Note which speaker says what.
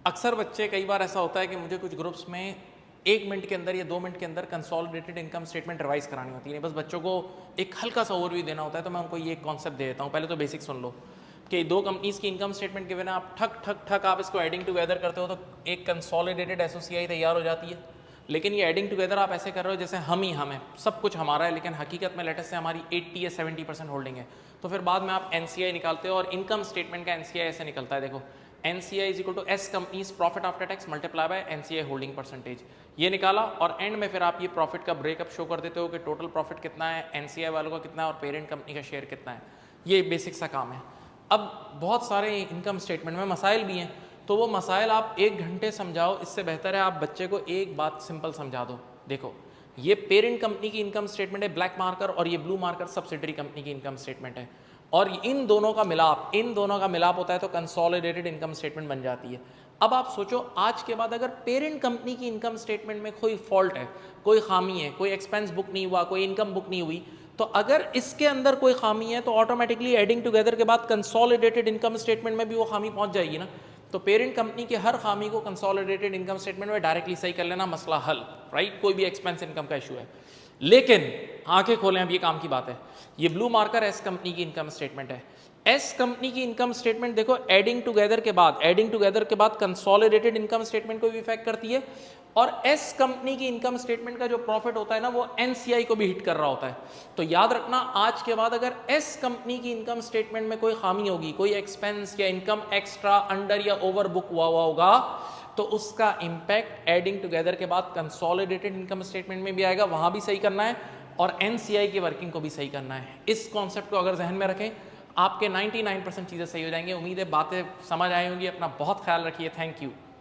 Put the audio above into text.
Speaker 1: अक्सर बच्चे, कई बार ऐसा होता है कि मुझे कुछ ग्रुप्स में 1 मिनट के अंदर या 2 मिनट के अंदर कंसोलिडेटेड इनकम स्टेटमेंट रिवाइज करानी होती है। बस बच्चों को एक हल्का सा ओवरव्यू देना होता है, तो मैं उनको ये कॉन्सेप्ट दे देता हूँ। पहले तो बेसिक सुन लो कि दो कंपनीज की इनकम स्टेटमेंट के बिना आप ठक ठक ठक आप इसको एडिंग टुगेदर करते हो तो एक कंसोलिडेटेड एसओसीआई तैयार हो जाती है। लेकिन ये एडिंग टुगेदर आप ऐसे कर रहे हो जैसे हम ही हम हैं, सब कुछ हमारा है, लेकिन हकीकत में लेटेस्ट से हमारी 80 या 70% होल्डिंग है। तो फिर बाद में आप एनसीआई निकालते हो और इनकम स्टेटमेंट का एनसीआई ऐसे निकलता है, देखो NCI is equal to S companies profit after tax multiply by NCI holding percentage. ये निकाला और एंड में फिर आप ये प्रॉफिट का ब्रेकअप शो कर देते हो कि टोटल प्रॉफिट कितना है, NCI वालों का कितना है और पेरेंट कंपनी का शेयर कितना है। ये बेसिक सा काम है। अब बहुत सारे इनकम स्टेटमेंट में मसाइल भी हैं, तो वो मसाइल आप 1 घंटे समझाओ, इससे बेहतर है आप बच्चे को एक बात सिंपल समझा दो। देखो ये पेरेंट कंपनी की इनकम स्टेटमेंट है ब्लैक मार्कर, और ये ब्लू मार्कर सब्सिडरी कंपनी की इनकम स्टेटमेंट है, और इन दोनों का मिलाप होता है तो कंसोलिडेटेड इनकम स्टेटमेंट बन जाती है। अब आप सोचो आज के बाद अगर पेरेंट कंपनी की इनकम स्टेटमेंट में कोई फॉल्ट है, कोई खामी है, कोई एक्सपेंस बुक नहीं हुआ, कोई इनकम बुक नहीं हुई, तो अगर इसके अंदर कोई खामी है तो ऑटोमेटिकली एडिंग टुगेदर के बाद कंसोलिडेटेड इनकम स्टेटमेंट में भी वो खामी पहुंच जाएगी ना। तो पेरेंट कंपनी की हर खामी को कंसोलिडेटेड इनकम स्टेटमेंट में डायरेक्टली सही कर लेना, मसला हल, राइट। कोई भी एक्सपेंस इनकम का इशू है, लेकिन आंखें खोलें, अब ये काम की बात है। ये ब्लू मार्कर एस कंपनी की इनकम स्टेटमेंट है। एस कंपनी की इनकम स्टेटमेंट देखो एडिंग टुगेदर के बाद कंसोलिडेटेड इनकम स्टेटमेंट को भी इफेक्ट करती है, और एस कंपनी की इनकम स्टेटमेंट का जो प्रॉफिट होता है ना वो एनसीआई को भी हिट कर रहा होता है। तो याद रखना आज के बाद अगर एस कंपनी की इनकम स्टेटमेंट में कोई खामी होगी, कोई एक्सपेंस या इनकम एक्स्ट्रा अंडर या ओवर बुक हुआ होगा, तो उसका इंपैक्ट एडिंग टुगेदर के बाद कंसोलिडेटेड इनकम स्टेटमेंट में भी आएगा, वहां भी सही करना है, और एनसीआई की वर्किंग को भी सही करना है। इस कॉन्सेप्ट को अगर जहन में रखें, आपके 99% चीज़ें सही हो जाएंगे। उम्मीद है बातें समझ आई होंगी। अपना बहुत ख्याल रखिए। Thank you.